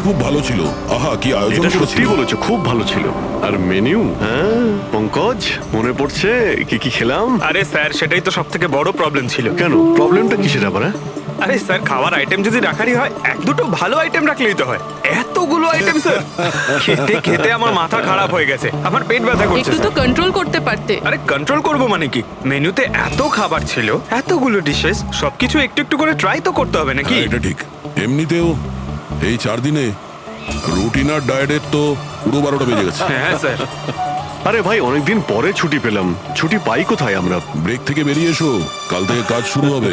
খুব ভালো ছিল। আহা, কি আয়োজন এটা সত্যি করেছিল। বলেছো, খুব ভালো ছিল। আর মেনু, হ্যাঁ পঙ্কজ, মনে পড়ছে কি কি খেলাম? আরে স্যার, সেটাই তো সব থেকে বড় প্রবলেম ছিল। কেন, প্রবলেমটা কিসের আবার? আরে স্যার, খাওয়ার আইটেম যদি রাখারই হয়, এক দুটো ভালো আইটেম রাখলেই তো হয়। এতগুলো আইটেম স্যার, খেতে খেতে আমার মাথা খারাপ হয়ে গেছে, আমার পেট ব্যথা করছে একটু তো স্যার। কন্ট্রোল করতে পারতে। আরে কন্ট্রোল করবো মানে কি? মেনুতে এত খাবার ছিল, এতগুলো ডিশেস, সবকিছু একটু একটু করে ট্রাই তো করতে হবে নাকি? হ্যাঁ, এটা ঠিক। এমনিতেও এই 4 দিনে রুটিন আর ডায়েটের তো পুরো 12টা বেজে গেছে। হ্যাঁ স্যার। আরে ভাই, অনেকদিন পরে ছুটি পেলাম, ছুটি পাই কোথায় আমরা? ব্রেক থেকে বেরিয়ে এসো, কাল থেকে কাজ শুরু হবে।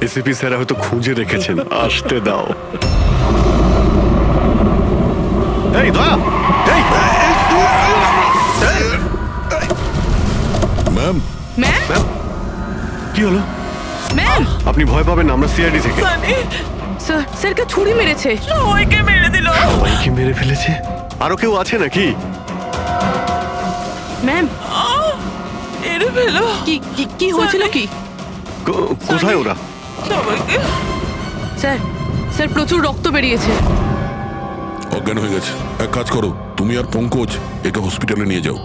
এসিপি স্যার হয়তো খুঁজে রেখেছেন, আসতে দাও। এই দয়া, এই ম্যাম, ম্যাম, কি হলো? ম্যাম, আপনি ভয় পাবেন না, আমরা সিআইডি থেকে। স্যার, স্যারকে ছুরি মেরেছে। সবাইকে মেরে দিল। সবাইকে মেরে ফেলেছে? আরো কেউ আছে নাকি? ম্যাম, মেরে ফেলো কি কি কি হয়েছিল কি? কোথায় ওরা? সবাইকে। স্যার, স্যার প্রচুর রক্ত বেরিয়েছে। অজ্ঞান হয়ে গেছে। এক কাজ করো, তুমি আর পঙ্কজ একে হসপিটালে নিয়ে যাও।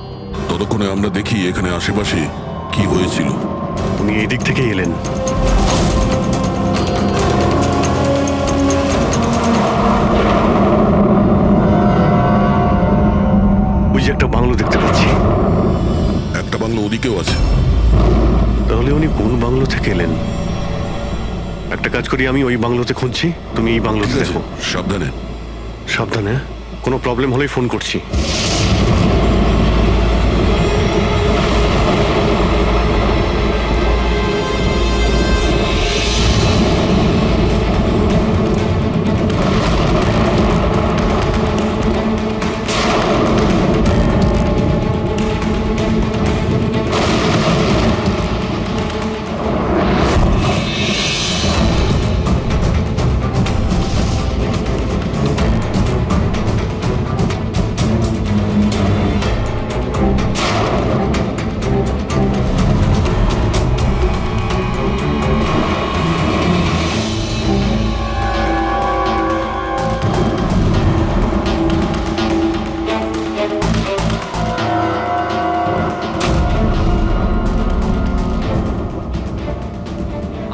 ততক্ষণে আমরা দেখি এখানে আশেপাশে কি হয়েছিল। উনি এই দিক থেকে এলেন। ওই যে একটা বাংলো দেখতে পাচ্ছি। একটা বাংলো ওদিকেও আছে। তাহলে উনি কোন বাংলো থেকে এলেন? একটা কাজ করি, আমি ওই বাংলোতে খুঁজছি, তুমি এই বাংলোতে ঠিক আছে, দেখো। সাবধানে। সাবধানে, কোনো প্রবলেম হলেই ফোন করছি।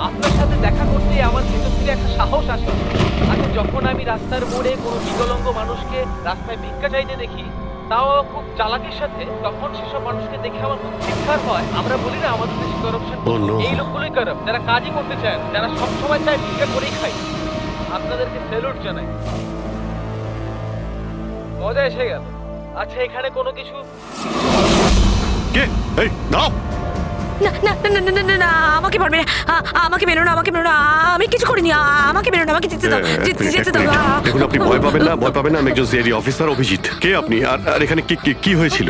আপনার সাথে দেখা করতে আমার ভিতর থেকে একটা সাহস আসে। আচ্ছা, যখন আমি রাস্তার মোড়ে কোনো বিকলাঙ্গ মানুষকে রাস্তায় ভিক্ষা চাইতে দেখি, তাও খুব চালাকির সাথে, তখন সেসব মানুষকে দেখে আমার খুব চিৎকার হয়। আমরা বলি না আমাদের দেশে করাপশন, Oh no! এই লোকগুলোই কারাপ্ট, যারা কাজই করতে চায় না, যারা সবসময় চায় ভিক্ষা করেই খায়। আপনাদেরকে স্যালুট জানাই, মজা এসে গেল। আচ্ছা, এখানে কোনো কিছু কে? এই দাও। না না না না না না না, আমাকে পারবে না, আমাকে মেরো না, আমাকে মেরো না, আমি কিছু করিনি, আমাকে মেরো না, আমাকে যেতে দাও, যেতে দাও। দেখুন, আপনি ভয় পাবেন না, ভয় পাবেন না। আমি একজন সিআইডি অফিসার, অভিজিৎ। কে আপনি? আর এখানে কি হয়েছিল?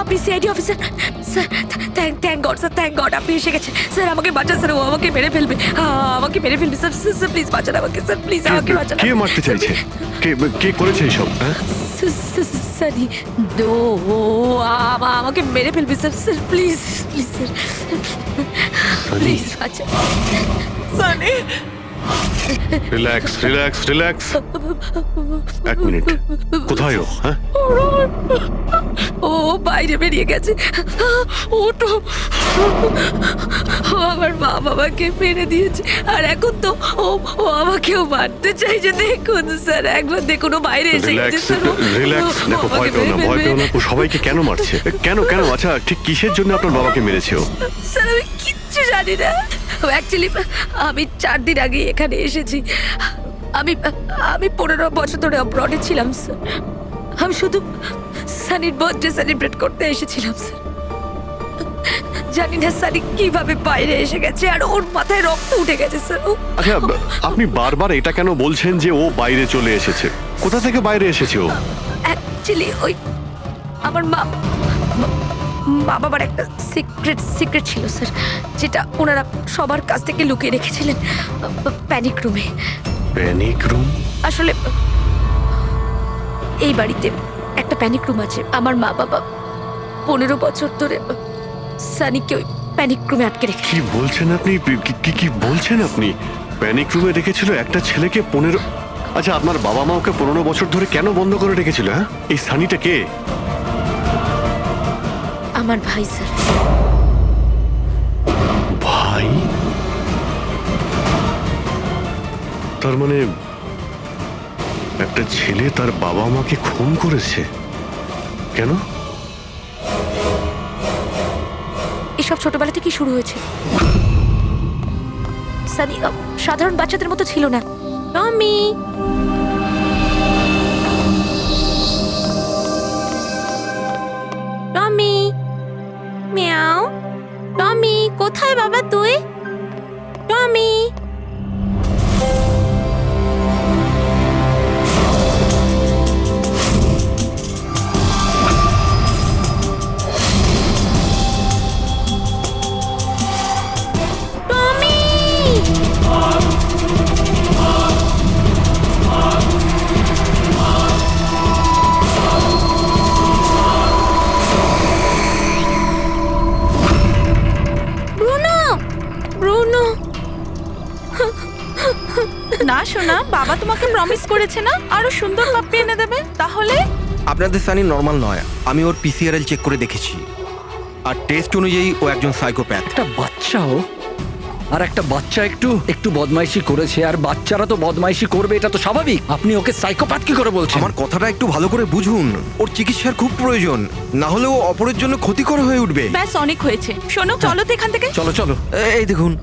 আপনি CID officer? Sir, thank god sir, thank god আপনি এসে গেছেন। স্যার আমাকে বাঁচান স্যার, ও আমাকে মেরে ফেলবে, আমাকে মেরে ফেলবে স্যার। স্যার প্লিজ বাঁচান আমাকে স্যার, প্লিজ আমাকে বাঁচান। কে মারতে চাইছে? কে করেছে এইসব? হ্যাঁ, সানি, ও আমাকে মেরে ফেলবে sir. Sir please, please sir, please বাঁচান। Sunny, relax relax relax. এক মিনিট, কোথায় ও? হ্যাঁ, ও বাইরে বেরিয়ে গেছে। ওটো, ও আমার মা বাবাকে মেরে দিয়েছে, আর এখন তো ও আমাকেও মারতে চাইছে। দেখুন স্যার, একবার দেখুন, ও বাইরে এসে গেছে রিল্যাক্স স্যার। রিল্যাক্স। দেখো, ভয় পেও না, ভয় পেও না। ও সবাইকে কেন মারছে? কেন? আচ্ছা, ঠিক কিসের জন্য আপনার বাবাকে মেরেছে ও? স্যার আমি কিচ্ছু জানি না। অ্যাকচুয়ালি আমি 4 দিন আগে এখানে এসেছি। আমি 15 বছর ধরে অব্রডে ছিলাম স্যার। আমি শুধু সানির বার্থডে সেলিব্রেট করতে এসেছিলাম স্যার। জানি না সানি কিভাবে বাইরে এসে গেছে, আর ওর মাথায় রক্ত উঠে গেছে স্যার। আচ্ছা, আপনি বারবার এটা কেন বলছেন যে ও বাইরে চলে এসেছে? কোথা থেকে বাইরে এসেছে ও? অ্যাকচুয়ালি ওই আমার মা বাবার একটা সিক্রেট ছিল স্যার, যেটা ওনারা সবার কাছ থেকে লুকিয়ে রেখেছিলেন প্যানিক রুমে। Panic room? আসলে এই বাড়িতে একটা প্যানিক রুম আছে। আমার মা বাবা 15 বছর ধরে সানিকে ওই প্যানিক রুমে আটকে রেখেছে। কি বলছেন আপনি? কি বলছেন আপনি? প্যানিক রুমে রেখেছিল একটা ছেলেকে 15? আচ্ছা, আপনার বাবা মা ওকে 15 বছর ধরে কেন বন্ধ করে রেখেছিল? হ্যাঁ, এই সানিটা কে? আমার ভাই স্যার। ভাই? তার মানে একটা ছেলে তার বাবা মাকে খুন করেছে? কেন? এসব ছোটবেলা থেকে শুরু হয়েছে। সানি সাধারণ বাচ্চাদের মতো ছিল না। টমি, টমি, মিয়াও। টমি, কোথায় বাবা তুই? টমি। Bruno, Bruno. না শোনা, বাবা তোমাকে প্রমিস করেছে না আরো সুন্দর পাপ্পি এনে দেবে। তাহলে আপনাদের সানি নর্মাল নয়, আমি ওর পিসিআরএল চেক করে দেখেছি, আর টেস্ট অনুযায়ী ও একজন সাইকোপ্যাথ। একটা বাচ্চাও, আর একটা বাচ্চা একটু একটু বদমাইশি করেছে, আর বাচ্চারা তো বদমাইশি করবে, এটা তো স্বাভাবিক। আপনি ওকে সাইকোপ্যাথ কি করে বলছেন? আমার কথাটা একটু ভালো করে বুঝুন, ওর চিকিৎসার খুব প্রয়োজন, না হলে ও অপরের জন্য ক্ষতিকর হয়ে উঠবে। ব্যাস অনেক হয়েছে, শোনো চলো তো এখান থেকে। চলো চলো। এই দেখুন,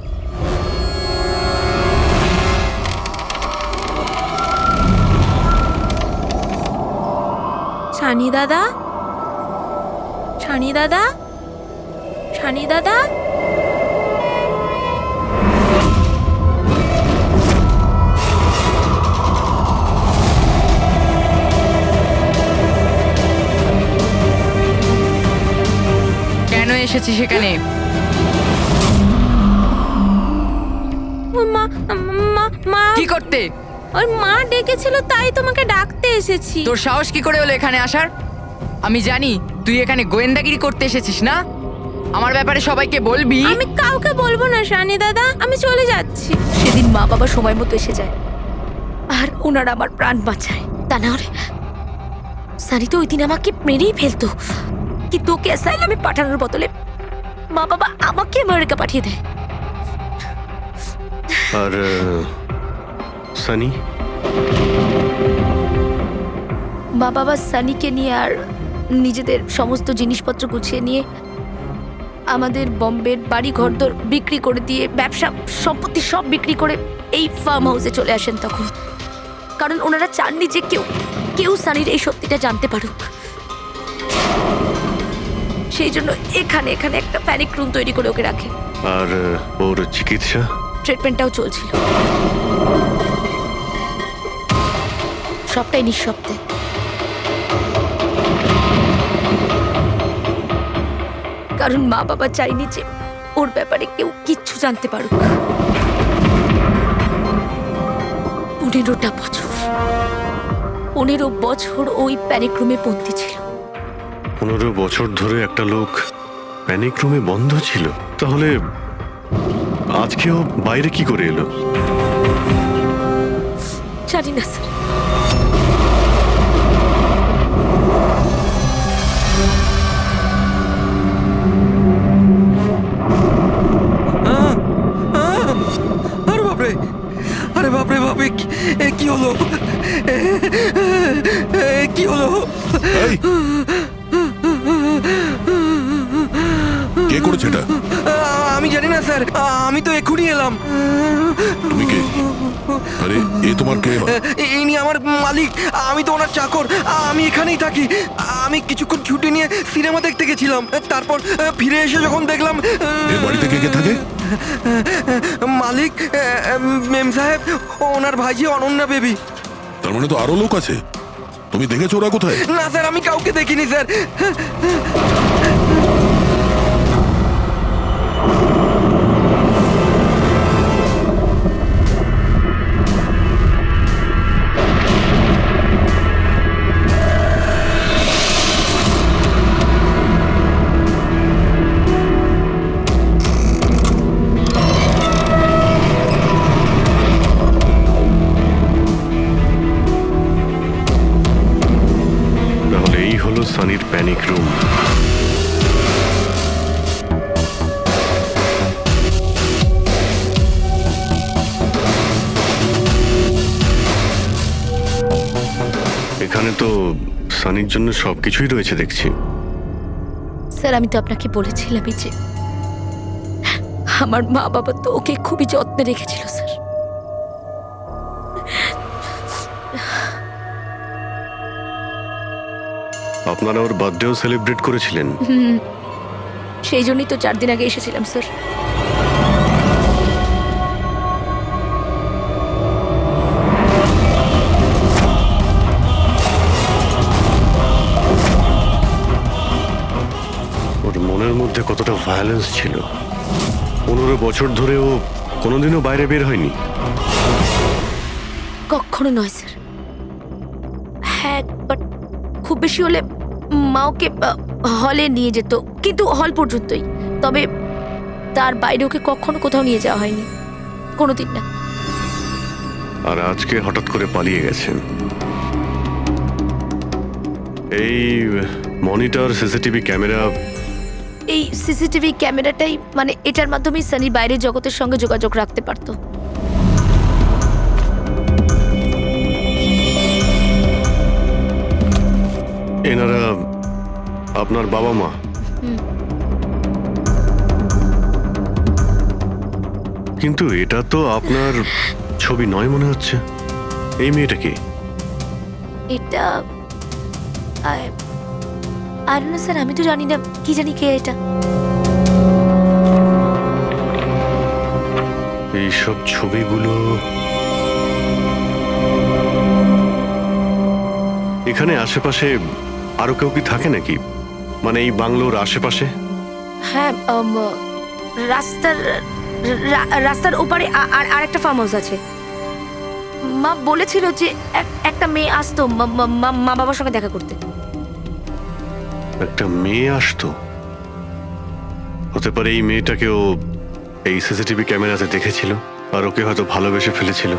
ছানি দাদা, ছানি দাদা, ছানি দাদা। কেন এসেছি সেখানে? মা, মা, মা, কি করতে? ওই মা ডেকেছিল তাই তোমাকে ডাকতে এসেছি। তোর সাহস কি করে হলো এখানে আসার? আমি জানি তুই এখানে গোয়েন্দাগিরি করতে এসেছিস না। আমার ব্যাপারে সবাইকে বলবি। আমি কাউকে বলবো না শানি দাদা, আমি চলে যাচ্ছি। সেদিন মা বাবা সময় মতো এসে যায় আর ওনারা আমার প্রাণ বাঁচায়। তা না হলে সানি তো ওই দিন আমাকে মেরেই ফেলতো, কিন্তু ওকে অ্যাসাইলামে পাঠানোর বদলে মা বাবা আমাকে আমেরিকা পাঠিয়ে দেয়। আর সানি? মা বাবা সানিকে নিয়ে আর নিজেদের সমস্ত জিনিসপত্র গুছিয়ে নিয়ে আমাদের বম্বের বাড়ি ঘরদোর বিক্রি করে দিয়ে, ব্যবসা সম্পত্তি সব বিক্রি করে এই ফার্ম হাউসে চলে আসেন তখন। কারণ ওনারা চাননি যে কেউ কেউ সানির এই সত্যিটা জানতে পারুক। সেই জন্য এখানে এখানে একটা প্যানিক রুম তৈরি করে ওকে রাখে। আর ওর চিকিৎসা? ট্রিটমেন্টটাও চলছিল, সবটাই নিঃশব্দে। কারণ মা বাবা চাইনি যে ওর ব্যাপারে কেউ কিচ্ছু জানতে পারুক। 15টা বছর, 15 বছর ওই প্যানিক রুমে বন্দী ছিল। 15 বছর ধরে একটা লোক প্যানিক রুমে বন্ধ ছিল, তাহলে আজকেও বাইরে কি করে এলো? জানি না স্যার। আরে বাপরে, আরে বাপরে বাপরে, কি হলো? কি হলো? এই, কে করেছে এটা? আমি জানি না স্যার, আমি তো এক্ষুনি এলাম। তুমি কে? আরে এ তোমার কে? ইনি আমার মালিক, আমি তো ওনার চাকর, আমি এখানেই থাকি। আমি কিছুক্ষণ ছুটি নিয়ে সিনেমা দেখতে গেছিলাম, তারপর ফিরে এসে যখন দেখলাম এ বাড়িতে কে কে থাকে? মালিক, মেম সাহেব, ওনার ভাইজি অনন্যা বেবি। তার মানে তো আরো লোক আছে। তুমি দেখেছো ওরা কোথায়? না স্যার, আমি কাউকে দেখিনি স্যার। Panic room. এখানে তো সানির জন্য সবকিছুই রয়েছে দেখছি। স্যার আমি তো আপনাকে বলেছিলামই যে আমার মা বাবা তো ওকে খুবই যত্নে রেখেছিল স্যার। আপনারা ওর বার্থডেও সেলিব্রেট করেছিলেন? সেই জন্যই তো 4 দিন আগে এসেছিলাম স্যার। ওর মনের মধ্যে কতটা ভায়োলেন্স ছিল। 15 বছর ধরে ও কোনোদিনও বাইরে বের হয়নি। কখনো নয় স্যার। হ্যাঁ বাট খুব বেশি হলে মা ওকে হলে নিয়ে যেত, কিন্তু হল পর্যন্তই। তবে তার বাইরে ওকে কখনো কোথাও নিয়ে যাওয়া হয়নি, কোনোদিন না। আর আজকে হঠাৎ করে পালিয়ে গেছেন। এই মনিটর, সিসিটিভি ক্যামেরা, এই সিসিটিভি ক্যামেরাটাই মানে এটার মাধ্যমেই সানি বাইরের জগতের সঙ্গে যোগাযোগ রাখতে পারতো। এনারা আপনার বাবা মা? কিন্তু এটা তো আপনার ছবি নয় মনে হচ্ছে। এই মেয়েটা কি? এটা আর না স্যার, আমি তো জানি না, কি জানি কে এটা। এইসব ছবিগুলো এখানে আশেপাশে আরো কেউ কি থাকে নাকি? মানে এই বাংলোর আশেপাশে? হ্যাঁ রাস্তার ওপারে আর একটা ফার্ম হাউস আছে। মা বলেছিল যে একটা মেয়ে আসতো মা বাবার সঙ্গে দেখা করতে। একটা মেয়ে আসতো? হতে পারে এই মেয়েটাকেও এই সিসিটিভি ক্যামেরাতে দেখেছিল আর ওকে হয়তো ভালোবেসে ফেলেছিল।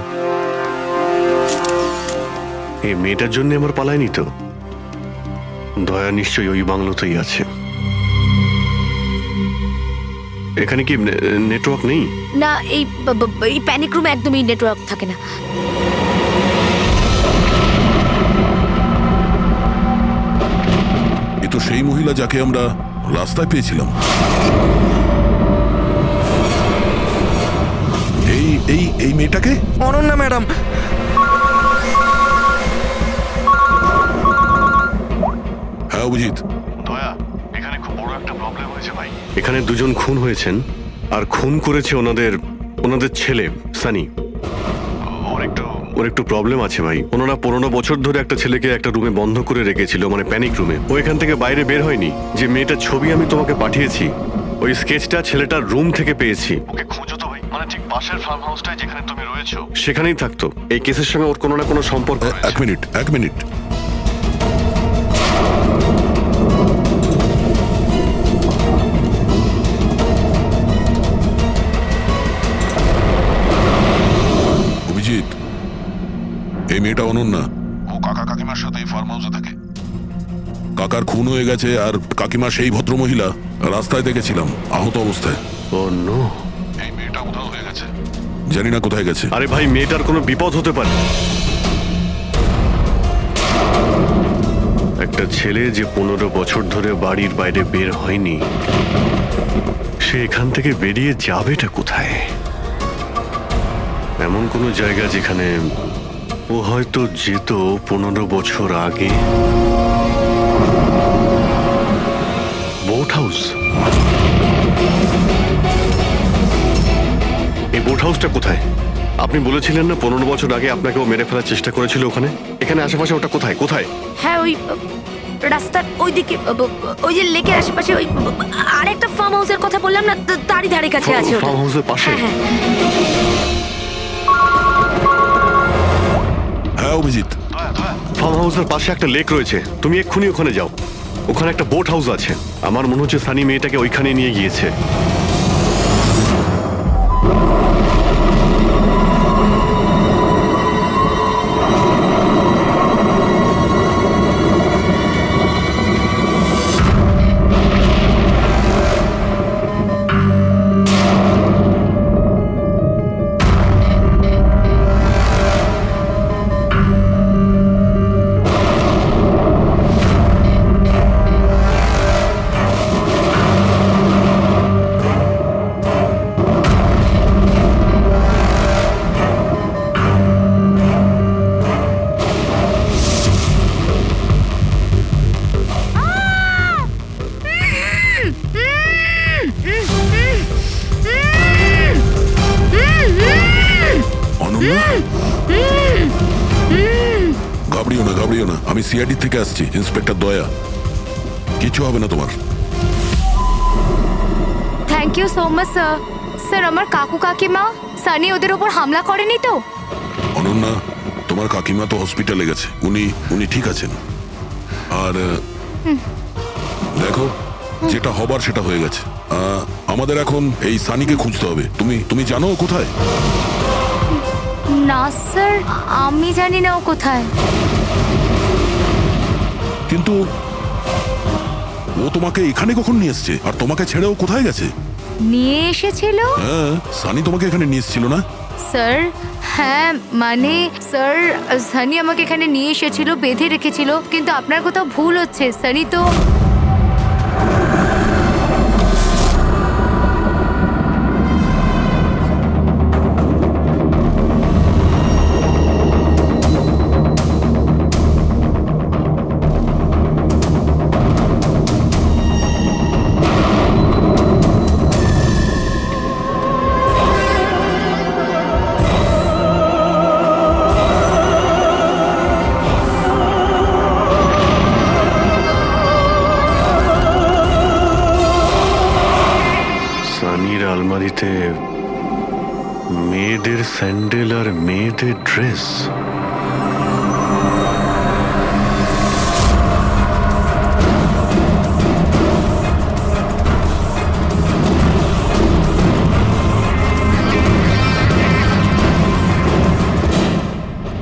এই মেয়েটার জন্য আমার পালায়নি তো। দয়া নিশ্চয়ই ওই বাংলোতেই আছে। এখানে কি নেটওয়ার্ক নেই? না, এই প্যানিক রুমে একদমই নেটওয়ার্ক থাকে না। এ তো সেই মহিলা যাকে আমরা রাস্তায় পেয়েছিলাম। এই এই এই মেয়েটাকে? অনন্যা ম্যাডাম। হ্যাঁ অভিজিৎ। দয়া, এখানে খুব বড় একটা প্রবলেম হয়েছে ভাই। এখানে দুজন খুন হয়েছেন আর খুন করেছে ওনাদের ছেলে সানি। ওর একটু প্রবলেম আছে ভাই। ওনারা 15 বছর ধরে একটা ছেলেকে একটা রুমে বন্ধ করে রেখেছিল, মানে প্যানিক রুমে। ও এখান থেকে বাইরে বের হয়নি। যে মেয়েটার ছবি আমি তোমাকে পাঠিয়েছি, ওই স্কেচটা ছেলেটার রুম থেকে পেয়েছি। ওকে খুঁজো তো ভাই, মানে ঠিক পাশের ফার্ম হাউসটায় যেখানে তুমি রয়েছো সেখানেই থাকতো। এই কেসের সঙ্গে ওর কোনো না কোনো সম্পর্ক রয়েছে। এক মিনিট। অভিজিৎ, এই মেয়েটা অনন্যা। ও কাকা কাকিমার সাথে ফার্ম হাউসে থাকে। কাকার খুন হয়ে গেছে আর কাকিমা সেই ভদ্রমহিলা রাস্তায় দেখেছিলাম আহত অবস্থায়। ও নো। এই মেয়েটা উধাও হয়ে গেছে, জানি না কোথায় গেছে। আরে ভাই, মেয়েটার কোনো বিপদ হতে পারে। একটা ছেলে যে 15 বছর ধরে বাড়ির বাইরে বের হয়নি, সে এখান থেকে বেরিয়ে যাবেটা কোথায়? এমন কোনো জায়গা যেখানে ও হয়তো যেত 15 বছর আগে। Boat house? এই বোট হাউসটা কোথায়? আপনি বলেছিলেন না 15 বছর আগে আপনাকে ও মেরে ফেলার চেষ্টা করেছিল ওখানে। এখানে আশেপাশে ওটা কোথায়? হ্যাঁ ওই রাস্তার ওইদিকে, ওই যে লেকের আশেপাশে, ওই আরেকটা ফার্ম হাউসের কথা বললাম না, তারই ধারে কাছে আছে ওটা। ফার্ম হাউসের পাশে? হ্যাঁ। হ্যাঁ অভিজিৎ, ফার্ম হাউসের পাশে একটা লেক রয়েছে। তুমি এক্ষুনি ওখানে যাও। ওখানে একটা বোট হাউস আছে। আমার মনে হচ্ছে সানি মেয়েটাকে ওইখানে নিয়ে গিয়েছে। হইও না, আমি সিআইডি থেকে আসছি, ইন্সপেক্টর দয়া। কিছু হবে না তোমার। Thank you so much sir. Sir আমার কাকু কাকিমা সানি ওদের উপর হামলা করেনি তো? অনন্যা, তোমার কাকিমা তো হসপিটালে গেছে, উনি ঠিক আছেন। আর দেখো, যেটা হবার সেটা হয়ে গেছে। আমাদের এখন এই সানিকে খুঁজতে হবে। তুমি জানো ও কোথায়? না স্যার, আমি জানি না ও কোথায়। কিন্তু ও তোমাকে এখানে কখন নিয়ে এসছে? আর তোমাকে ছেড়ে ও কোথায় গেছে? নিয়ে এসেছিল? হ্যাঁ, সানি তোমাকে এখানে নিয়ে এসেছিল না? স্যার হ্যাঁ, মানে স্যার সানি আমাকে এখানে নিয়ে এসেছিল, বেঁধে রেখেছিল। কিন্তু আপনার কোথাও ভুল হচ্ছে, সানি তো সানির আলমারিতে মেয়েদের স্যান্ডেল আর মেয়েদের ড্রেস।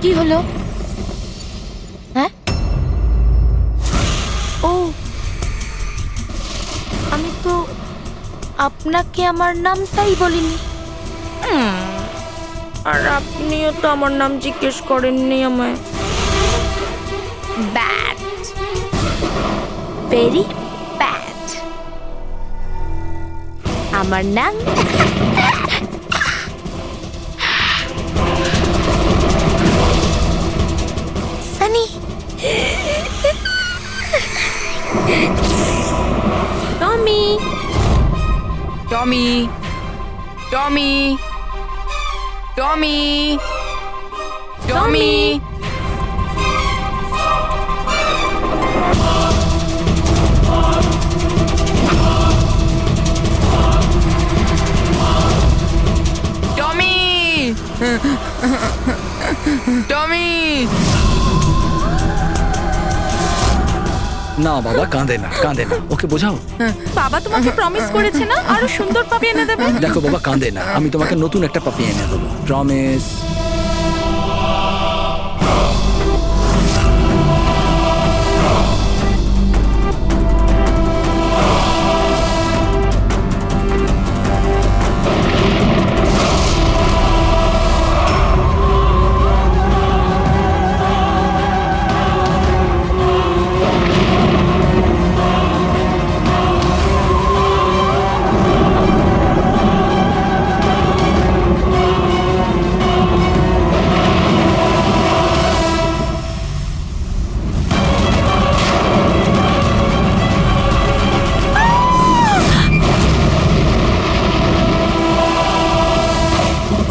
কি হলো? হ্যাঁ, ও আমি তো আপনাকে আমার নামটাই বলিনি। আর আপনিও তো আমার নাম জিজ্ঞেস করেননি আমায়। Bad, very bad. আমার নাম সানি। টমি, টমি, টমি, টমি, টমি। টমি, টমি। না বাবা, কাঁদে না, কাঁদে না, ওকে বোঝাও। বাবা তোমাকে প্রমিস করেছে না আরো সুন্দর পাপি এনে দেবে? দেখো বাবা, কাঁদে না, আমি তোমাকে নতুন একটা পাপি এনে দেবো, প্রমিস।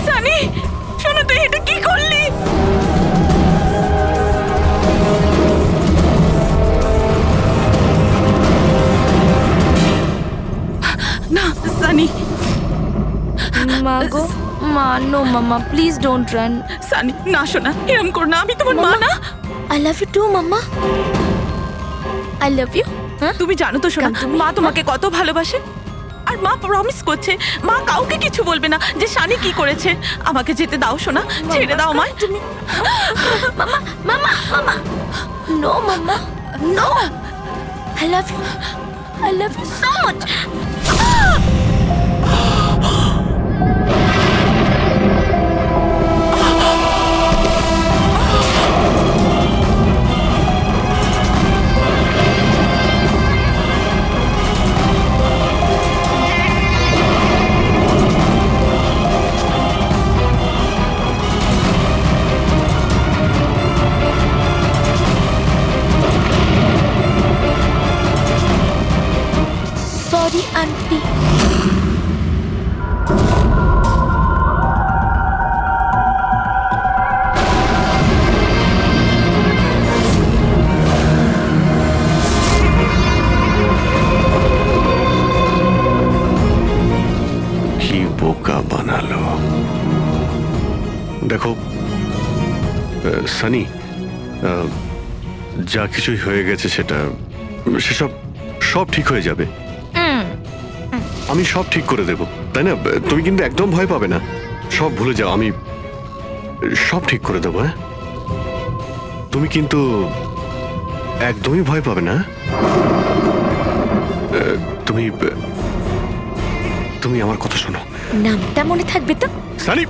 সানি, শোনো, তুই এটা কি করলি? না সানি, মা গো, মা, নো মামা, প্লিজ ডোন্ট রান। সানি না, শোনা, এরম কর না, আমি তোমার মা না। I love you too mamma, I love you. তুমি জানো তো শোনা, কাম তুমি। মা তোমাকে কত ভালোবাসে। আর মা প্রমিস করছে মা কাউকে কিছু বলবে না যে সানি কি করেছে। আমাকে যেতে দাও শোনা, ছেড়ে দাও আমায়। তুমি মামা, মামা, মামা, নো মামা, no, I love you, I love you so much. Sorry aunty. দেখো সানি, যা কিছুই হয়ে গেছে সেসব সব ঠিক হয়ে যাবে। আমি সব ঠিক করে দেব, তাই না? তুমি কিন্তু একদম ভয় পাবে না, সব ভুলে যাও, আমি সব ঠিক করে দেবো। হ্যাঁ, তুমি কিন্তু একদমই ভয় পাবে না। তুমি তুমি আমার কথা শোনো। নামটা মনে থাকবে তো? সানি,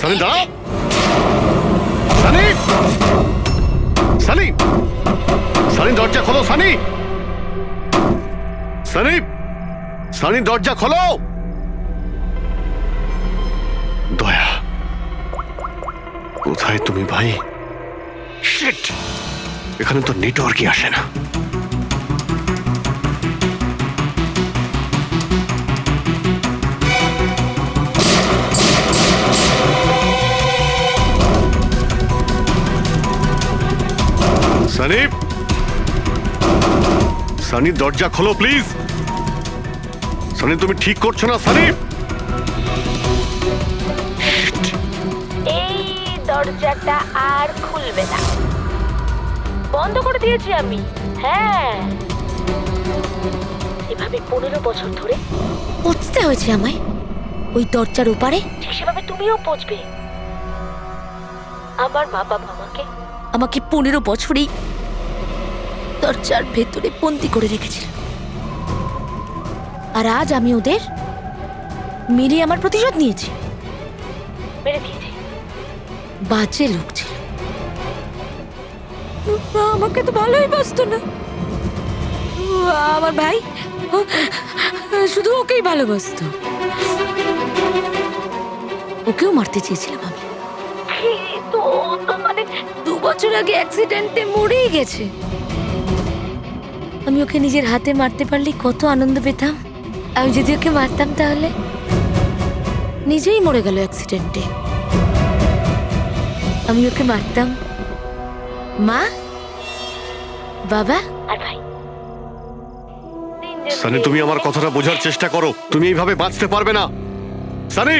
সানি দাঁড়াও। সানি, সানি, সানি দরজা খোলো। সানি, সানি, সানি দরজা খোলো। দয়া, কোথায় তুমি ভাই? শিট, এখানে তো নেটওয়ার্কই আসে না। সানি, সানি দরজা খোলো প্লিজ। সানি, তুমি ঠিক করছো না সানি। এই দরজাটা আর খুলবে না, বন্ধ করে দিয়েছি আমি। হ্যাঁ, এভাবে 15 বছর ধরে পৌঁছতে হয়েছে আমায় ওই দরজার ওপারে। ঠিক সেভাবে তুমিও পৌঁছবে। আমার মা বাবা আমাকে 15 বছরই দরজার ভেতরে বন্দি করে রেখেছিল, আর আজ আমি ওদের মেরে আমার প্রতিশোধ নিয়েছি। মেরে দিয়েছি। বাজে লোক ছিল, আমাকে তো ভালোই বাসতো না। আমার ভাই শুধু ওকেই ভালোবাসতো, ওকেও মারতে চেয়েছিলাম আমি, কিন্তু ও তো মানে 2 বছর আগে অ্যাক্সিডেন্টে মরেই গেছে। আমি ওকে নিজের হাতে মারতে পারলে কত আনন্দ পেতাম। আমি যদি ওকে মারতাম তাহলে নিজেই মরে গেল অ্যাক্সিডেন্টে। আমি ওকে মারতাম, মা, বাবা আর ভাই। সানি, তুমি আমার কথাটা বোঝার চেষ্টা করো। তুমি এইভাবে বাঁচতে পারবে না সানি।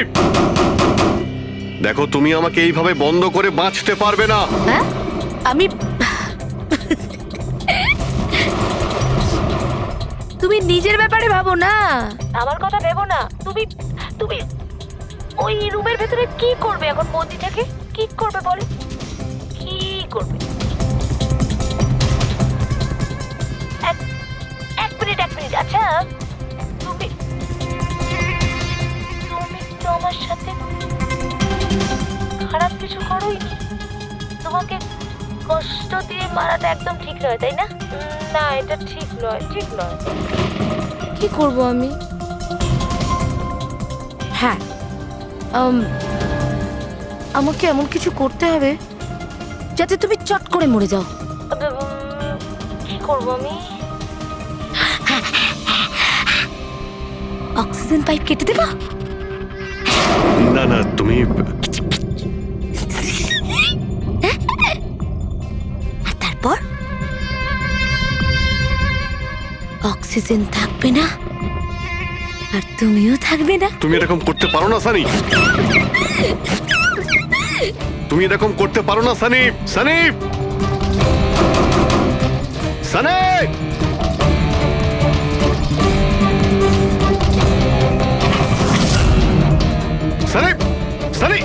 দেখো, তুমি আমাকে এইভাবে বন্ধ করে বাঁচতে পারবে না। হ্যাঁ, আমি তুমি নিজের ব্যাপারে ভাবো না, আমার কথা ভেবো না। তুমি তুমি ওই রুমের ভেতরে কি করবে এখন? বন্দি থেকে কি করবে বলো? কি করবে? এক মিনিট। আচ্ছা, তুমি তো আমার সাথে খারাপ কিছু করোইনি। তোমাকে কষ্ট দিয়ে মারাটা একদম ঠিক নয়, তাই না? না, এটা ঠিক নয়। কি করব আমি? হ্যাঁ, আমাকে এমন কিছু করতে হবে যাতে তুমি চট করে মরে যাও। কি করব আমি? অক্সিজেন পাইপ কেটে দেবো? না না, তুমি আর তারপর অক্সিজেন থাকবে না, আর তুমিও থাকবে না। তুমি এরকম করতে পারো না সানি। তুমি এরকম করতে পারো না সানি। সানি, সানি, সানি, সানি।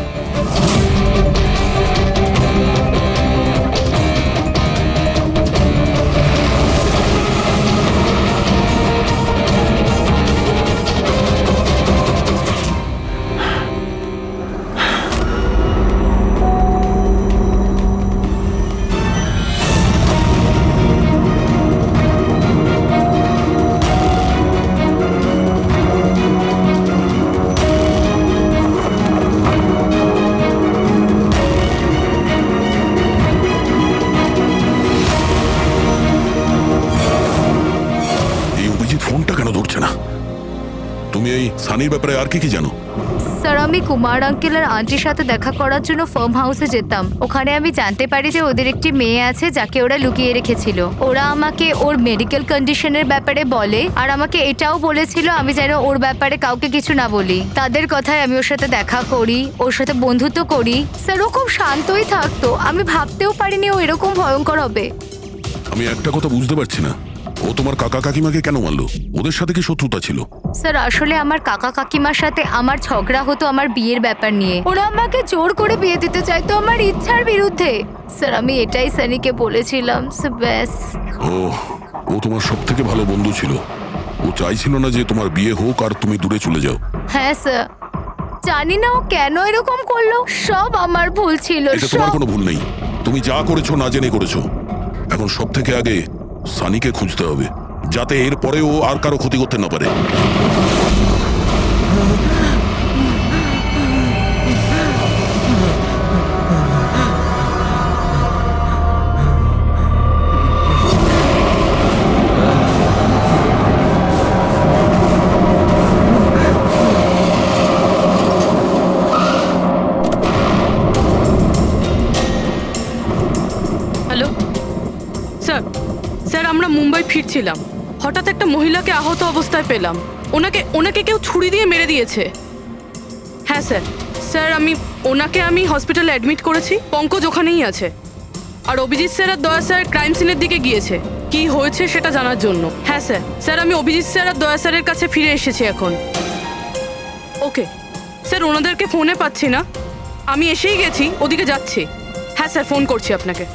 এই অভিজিৎ ফোনটা কেন ধরছে না? তুমি এই সানির ব্যাপারে আর কি জানো? স্যার, আমি কুমার আঙ্কেল আর আন্টির সাথে দেখা করার জন্য ফার্ম হাউসে যেতাম। ওখানে আমি জানতে পারি যে ওদের একটি মেয়ে আছে যাকে ওরা লুকিয়ে রেখেছিল। ওরা আমাকে ওর মেডিকেল কন্ডিশনের ব্যাপারে বলে আর আমাকে এটাও বলেছিল আমি যেন ওর ব্যাপারে কাউকে কিছু না বলি। তাদের কথায় আমি ওর সাথে দেখা করি, ওর সাথে বন্ধুত্ব করি। স্যার ও খুব শান্তই থাকতো, আমি ভাবতেও পারিনি ও এরকম ভয়ঙ্কর হবে। আমি একটা কথা বুঝতে পারছি না, ও তোমার কাকা কাকিমাকে কেন মারলো? ওদের সাথে কি শত্রুতা ছিল? স্যার আসলে আমার কাকা কাকিমার সাথে আমার ঝগড়া হতো আমার বিয়ের ব্যাপার নিয়ে। ওরা আমাকে জোর করে বিয়ে দিতে চাইতো আমার ইচ্ছার বিরুদ্ধে। স্যার আমি এটাই সানিকে বলেছিলাম। ব্যাস। ও তোমার সব থেকে ভালো বন্ধু ছিল। ও চাইছিল না যে তোমার বিয়ে হোক আর তুমি দূরে চলে যাও। হ্যাঁ স্যার, জানি না ও কেন এরকম করলো। সব আমার ভুল ছিল। এটা তোমার কোনো ভুল নেই, তুমি যা করেছো না জেনে করেছো। এখন সব থেকে আগে সানিকে খুঁজতে হবে, যাতে এর পরে ও আর কারো ক্ষতি করতে না পারে। হ্যালো স্যার, স্যার আমরা মুম্বাই ফিরছিলাম, হঠাৎ একটা মহিলাকে আহত অবস্থায় পেলাম। ওনাকে কেউ ছুরি দিয়ে মেরে দিয়েছে। হ্যাঁ স্যার, স্যার আমি হসপিটালে অ্যাডমিট করেছি। পঙ্কজ ওখানেই আছে। আর অভিজিৎ স্যার আর দয়া স্যার ক্রাইম সিনের দিকে গিয়েছে কি হয়েছে সেটা জানার জন্য। হ্যাঁ স্যার, স্যার আমি অভিজিৎ স্যার আর দয়া স্যারের কাছে ফিরে এসেছি এখন। ওকে স্যার, ওনাদেরকে ফোনে পাচ্ছি না, আমি এসেই গেছি, ওদিকে যাচ্ছি। হ্যাঁ স্যার, ফোন করছি আপনাকে।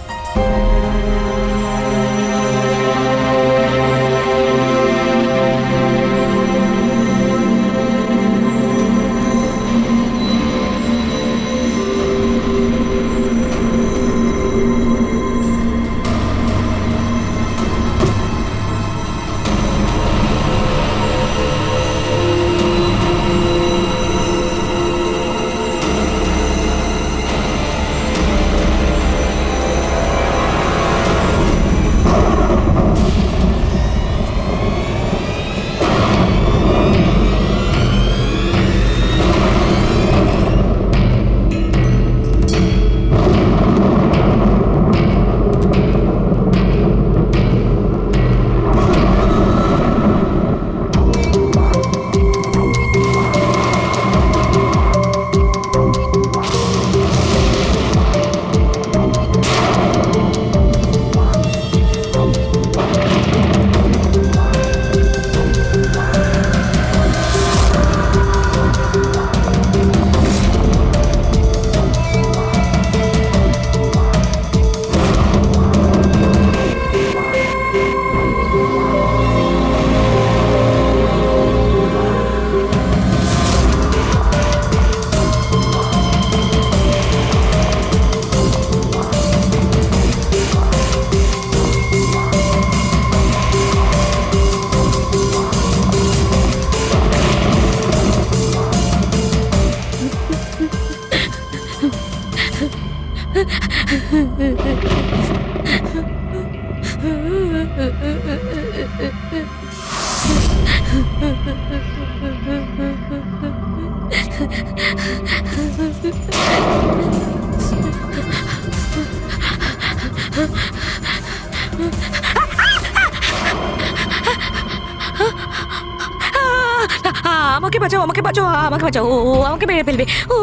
আমাকে বাঁচাও, আমাকে বাঁচাও, আমাকে বাঁচাও। ও আমাকে মেরে ফেলবে, ও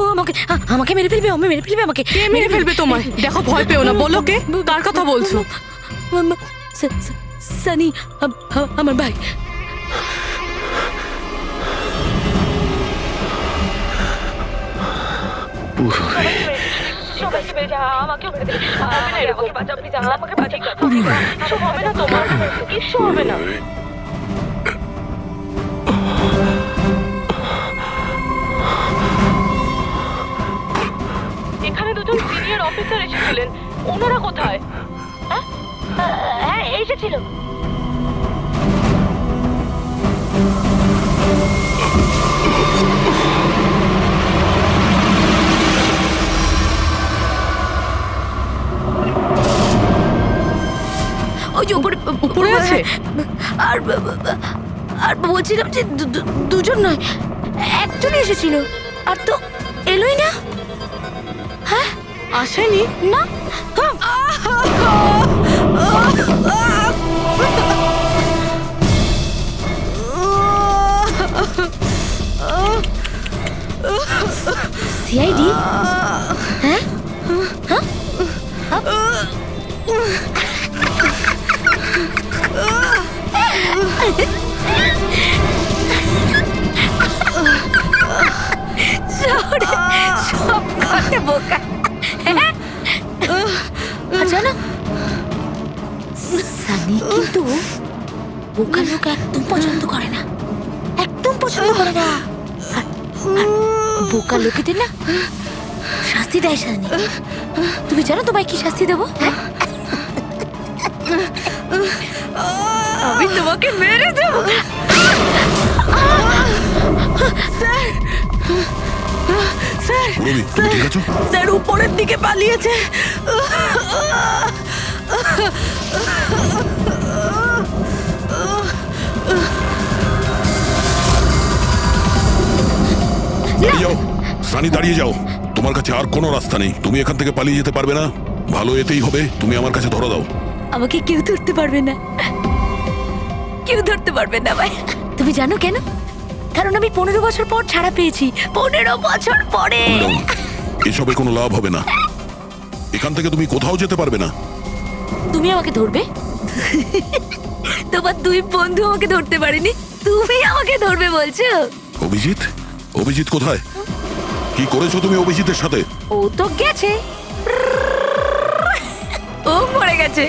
আমাকে মেরে ফেলবে, মেরে ফেলবে আমাকে। কে মেরে ফেলবে তোমায়? দেখো, ভয় পেও না, বলো কে, কার কথা বলছো? সানি, আমার ভাই। সবাইকে মেরে যা, আমাকেও মেরে দেবে। আমাকে বাঁচাও, প্লিজ, আমাকে বাঁচাও। কিছু হবে না তোমার, কিছু হবে না। এখানে দুজন সিনিয়র অফিসার এসেছিলেন, ওনারা কোথায়? হ্যাঁ, এসেছিল। ওই যে উপরে আছে। আর বলছিলাম যে দুজন নয়, একজনই এসেছিল। আর তো এলোই না। আসেনি না সিআইডি হ্যাঁ সব কথা বোকা। জানো সানি কিন্তু বোকা লোক একদম পছন্দ করে না, একদম পছন্দ করে না। আর বোকা লোকেদের না শাস্তি দেয় সানি। তুমি জানো তোমায় কি শাস্তি দেবো? আমি তোমাকে মেরে দেবো। পুরবি, তুমি ঠিক আছো? স্যার উপরের দিকে পালিয়েছে। দাঁড়িয়ে যাও সানি, দাঁড়িয়ে যাও। তোমার কাছে আর কোনো রাস্তা নেই, তুমি এখান থেকে পালিয়ে যেতে পারবে না। ভালো এতেই হবে তুমি আমার কাছে ধরা দাও। আমাকে কেউ ধরতে পারবে না, কেউ ধরতে পারবে না ভাই। তুমি জানো কেন? কারণ আমি 15 বছর পর ছাড়া পেয়েছি। 15 বছর পরে। এসবে কোনো লাভ হবে না, এখান থেকে তুমি কোথাও যেতে পারবে না। তুমি আমাকে ধরবে? তোমার দুই বন্ধু আমাকে ধরতে পারেনি, তুমি আমাকে ধরবে বলছো? অভিজিৎ, অভিজিৎ কোথায়? কি করেছো তুমি অভিজিতের সাথে? ও তো গেছে, ও মরে গেছে।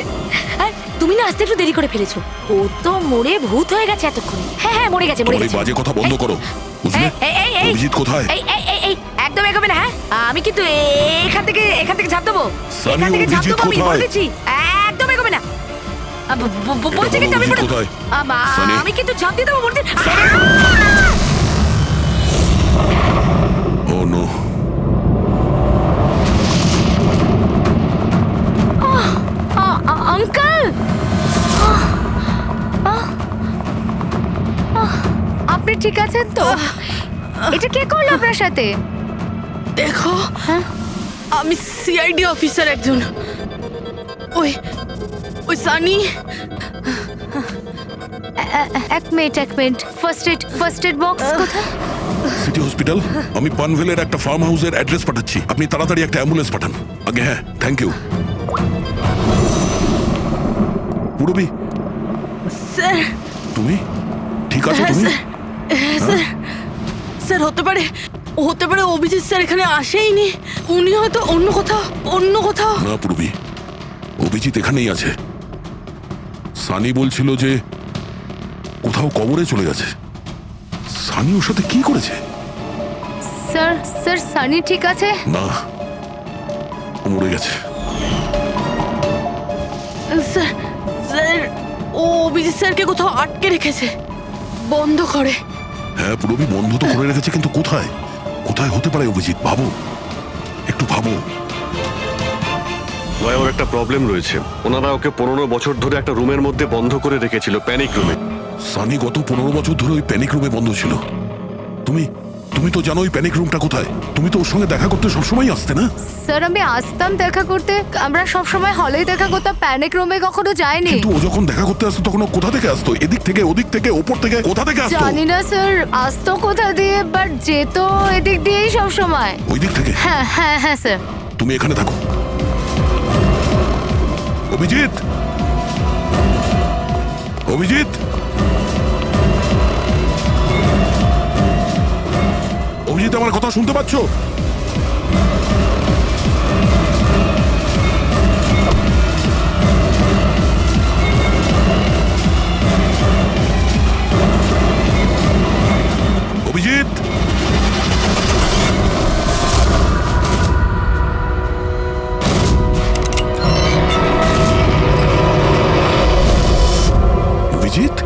আর তুমি না আসতে একটু দেরি করে ফেলেছো। ও তো মরে ভূত হয়ে গেছে এতক্ষণ। হ্যাঁ হ্যাঁ মরে গেছে, মরে তোমার এই গেছে। বাজে কথা বন্ধ করো, বুঝলে? অভিজিৎ কোথায়? এই একদম এগোবে না। হ্যাঁ আমি কিন্তু এখান থেকে ঝাঁপ দেবো, সানি, এখান থেকে ঝাঁপ অভিজিৎ দেবো, আমি কোথায়? বলে দিচ্ছি। একদম এগোবে না। বলছি কিন্তু আমি অভিজিৎ কোথায়? সানি। আমি কিন্তু ঝাঁপ দিয়ে দেবো বলছি। ও নো, আঙ্কেল, আপনি ঠিক আছেন তো? এটা কে করলো আপনার সাথে? দেখো আমি সিআইডি অফিসার একজন। ওই ওই সানি। এক মিনিট, ফার্স্ট এড বক্স কোথায়? City hospital. আমি পানভেলের একটা ফার্ম হাউসের অ্যাড্রেস পাঠাচ্ছি, আপনি তাড়াতাড়ি একটা অ্যাম্বুলেন্স পাঠান আগে। হ্যাঁ থ্যাংক ইউ। পুরবি, স্যার তুমি ঠিক আছো? তুমি স্যার হতে পারে অভিজিৎ স্যার এখানে আসেইনি, উনি হয়তো অন্য কোথাও। না পুরবি, অভিজিৎ এখানেই আছে। সানি বলছিল যে কোথাও কবরে চলে গেছে। সানি ওর সাথে কি করেছে? স্যার সানি ঠিক আছে? না, ও মরে গেছে। স্যার ও অভিজিৎ স্যারকে কোথাও আটকে রেখেছে, বন্ধ করে। হ্যাঁ পুরবি, বন্ধ তো করে রেখেছে, কিন্তু কোথায়? কোথায় হতে পারে অভিজিৎ? ভাবো, একটু ভাবো। ভাই ওর একটা প্রবলেম রয়েছে, ওনারা ওকে 15 বছর ধরে একটা রুমের মধ্যে বন্ধ করে রেখেছিল, প্যানিক রুমে। সানি গত 15 বছর ধরে ওই প্যানিক রুমে বন্ধ ছিল। তুমি তো জানো ওই প্যানিক রুমটা কোথায়। তুমি তো ওর সঙ্গে দেখা করতে সবসময় আসতে না? স্যার আমি আসতাম দেখা করতে, আমরা সব সময় হলেই দেখা করতাম, প্যানিক রুমে কখনো যাইনি। কিন্তু ও যখন দেখা করতে আসতো তখন ও কোথা থেকে আসতো? এদিক থেকে, ওদিক থেকে, ওপর থেকে, কোথা থেকে আসতো? জানি না স্যার, আসতো কোথা দিয়ে, বাট যেত এদিক দিয়েই সব সময়। ওই দিক থেকে? হ্যাঁ স্যার। তুমি এখানে থাকো। অভিজিৎ, অভিজিৎ, অভিজিৎ আমার কথা শুনতে পাচ্ছ? অভিজিৎ, অভিজিৎ,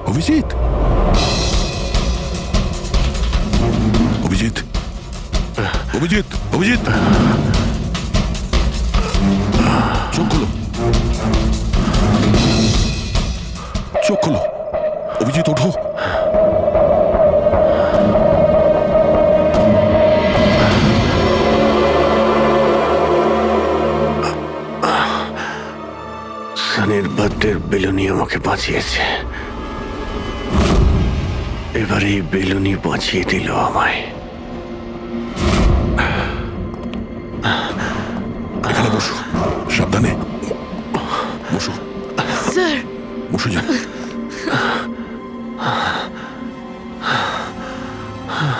অভিজিৎ, অভিজিৎ, অভিজিৎ, অভিজিৎ, চোখ খোলো, চোখ খোলো। অভিজিৎ ওঠো। সানির বার্থডের বেলুনি আমাকে বাঁচিয়েছে, এবার এই বেলুনি বাঁচিয়ে দিল আমায়। এখানে বসো, সাবধানে বসো, স্যার বসে যাও।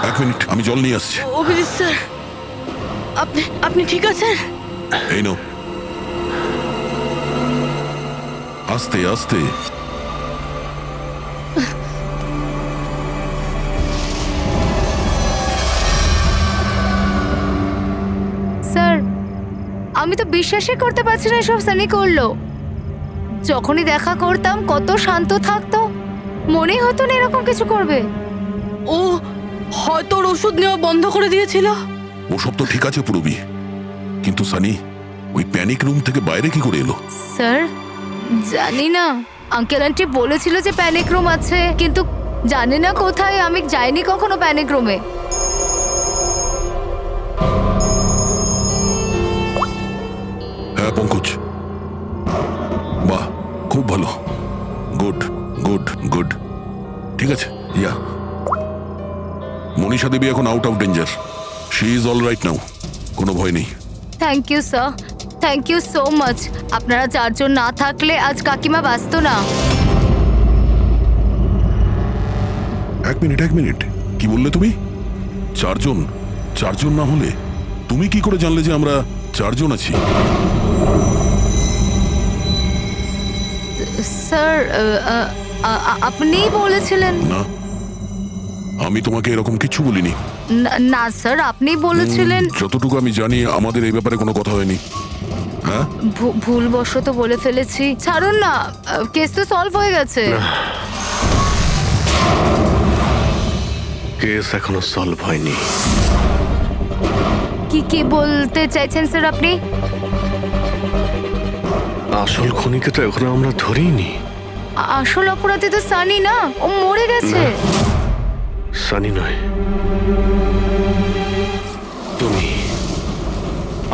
এক মিনিট, আমি জল নিয়ে আসছি। অভিজিৎ স্যার, আপনি আপনি ঠিক আছেন? এই নো, আস্তে আস্তে। স্যার, আমি তো বিশ্বাসই করতে পারছি না সব সানি করলো। যখনই দেখা করতাম কত শান্ত থাকতো, মনেই হতো না এরকম কিছু করবে। ও হয়তো ওর ওষুধ নেওয়া বন্ধ করে দিয়েছিল। ওসব তো ঠিক আছে পুরবি, কিন্তু সানি ওই প্যানিক রুম থেকে বাইরে কি করে এলো? স্যার, জানি না। আঙ্কেল আন্টি বলেছিল যে প্যানিক রুম আছে, কিন্তু জানি না কোথায়। আমি যাইনি কখনো প্যানিক রুমে। হ্যাঁ পঙ্কজ, বাহ, খুব ভালো, গুড গুড গুড। ঠিক আছে, ইয়া, মনীষা দেবী এখন out of danger, she is all right now, কোনো ভয় নেই। Thank you sir, thank you so much. আপনারা চারজন না থাকলে আজ কাকিমা বাঁচতো না। এক মিনিট, কি বললে তুমি? চারজন? চারজন না হলে তুমি কি করে জানলে যে আমরা চারজন আছি? স্যার, আপনিই বলেছিলেন। না, আমি তোমাকে এরকম কিছু বলিনি। না স্যার, আপনি বলেছিলেন। যতটুকু আমি জানি আমাদের এই ব্যাপারে কোনো কথা হয়নি। হ্যাঁ, ভুলবশত বলে ফেলেছি, ছাড়ুন না, কেস তো সলভ হয়ে গেছে। কেস এখনো সলভ হয়নি। কি বলতে চাইছেন স্যার আপনি? আসল খুনিকে তো এখনো আমরা ধরিনি। আসল অপরাধী তো সানি না, ও মরে গেছে। সানি নয়, তুমি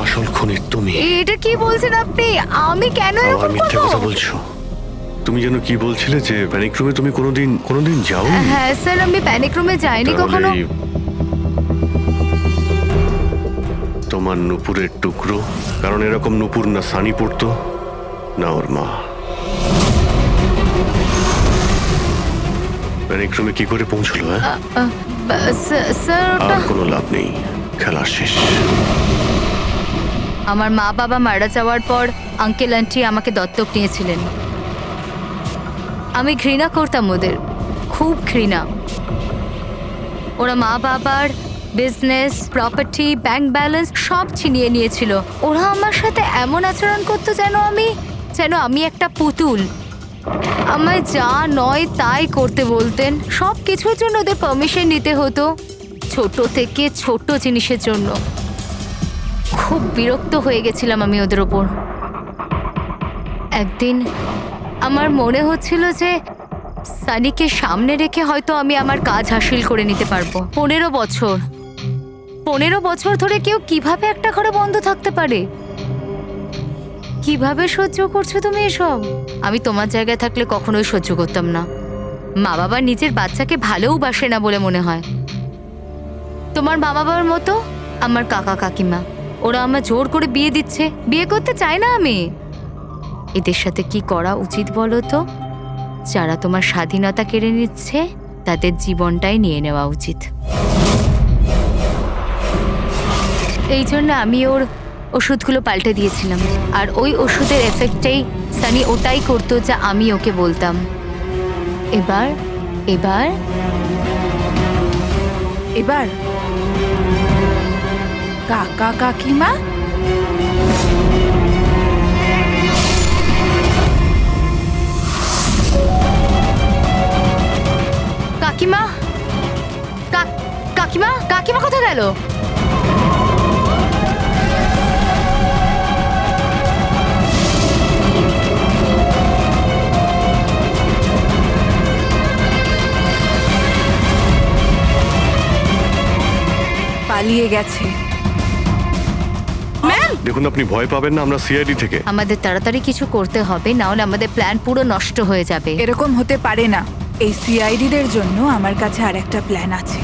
আসল খুনি। তুমি এটা কি বলছেন আপনি? আমি কেন আবার এরকম মিথ্যে করব? কথা বলছো। তুমি যেন কি বলছিলে যে প্যানিক রুমে তুমি কোনোদিন যাও? হ্যাঁ স্যার, আমি প্যানিক রুমে যাইনি কখনো। তোমার নুপুরের টুকরো, কারণ এরকম নুপুর না সানি পড়তো না ওর মা। প্যানিক রুমে কি করে পৌঁছলো? হ্যাঁ, স্যার, আর ওটা কোনো লাভ নেই, খেলা শেষ। আমার মা বাবা মারা যাওয়ার পর আঙ্কেল আন্টি আমাকে দত্তক নিয়েছিলেন। আমি ঘৃণা করতাম ওদের, খুব ঘৃণা। ওরা মা বাবার বিজনেস, প্রপার্টি, ব্যাংক ব্যালেন্স সব ছিনিয়ে নিয়েছিল। ওরা আমার সাথে এমন আচরণ করতো যেন আমি একটা পুতুল। আমায় যা নয় তাই করতে বলতেন। সব কিছুর জন্য ওদের পারমিশন নিতে হতো, ছোট থেকে ছোট জিনিসের জন্য। খুব বিরক্ত হয়ে গেছিলাম আমি ওদের ওপর। একদিন আমার মনে হচ্ছিল যে সানিকে সামনে রেখে হয়তো আমি আমার কাজ হাসিল করে নিতে পারবো। 15 বছর ধরে কেউ কিভাবে একটা ঘরে বন্ধ থাকতে পারে? কিভাবে সহ্য করছো তুমি এসব? আমি তোমার জায়গায় থাকলে কখনোই সহ্য করতাম না। মা বাবা নিজের বাচ্চাকে ভালোবাসে না বলে মনে হয়। তোমার মা বাবার মতো আমার কাকা কাকিমা, ওরা আমার জোর করে বিয়ে দিচ্ছে। বিয়ে করতে চাই না আমি। এদের সাথে কি করা উচিত বলো তো? যারা তোমার স্বাধীনতা কেড়ে নিচ্ছে তাদের জীবনটাই নিয়ে নেওয়া উচিত। এই জন্য আমি ওর ওষুধগুলো পাল্টে দিয়েছিলাম, আর ওই ওষুধের এফেক্টেই সানি ওটাই করতো যা আমি ওকে বলতাম। এবার এবার এবার কাকা কাকিমা কাকিমা, কাকিমা, কাকিমা কোথায় গেল? পালিয়ে গেছে। ম্যাম, দেখুন আপনি ভয় পাবেন না, আমরা সিআইডি থেকে। আমাদের তাড়াতাড়ি কিছু করতে হবে, না হলে আমাদের প্ল্যান পুরো নষ্ট হয়ে যাবে। এরকম হতে পারে না। এই সিআইডিদের জন্য আমার কাছে আর একটা প্ল্যান আছে।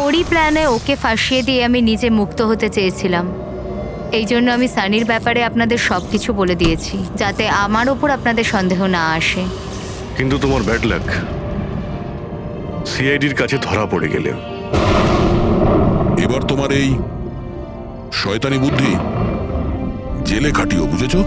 ওরই প্ল্যানে ওকে ফাঁসিয়ে দিয়ে আমি নিজে মুক্ত হতে চেয়েছিলাম। এই জন্য আমি সানির ব্যাপারে আপনাদের সবকিছু বলে দিয়েছি, যাতে আমার ওপর আপনাদের সন্দেহ না আসে। কিন্তু তোমার ব্যাড লাক, সিআইডির কাছে ধরা পড়ে গেলে। এবার তোমার এই শয়তানি বুদ্ধি জেলে খাটিও, বুঝেছো?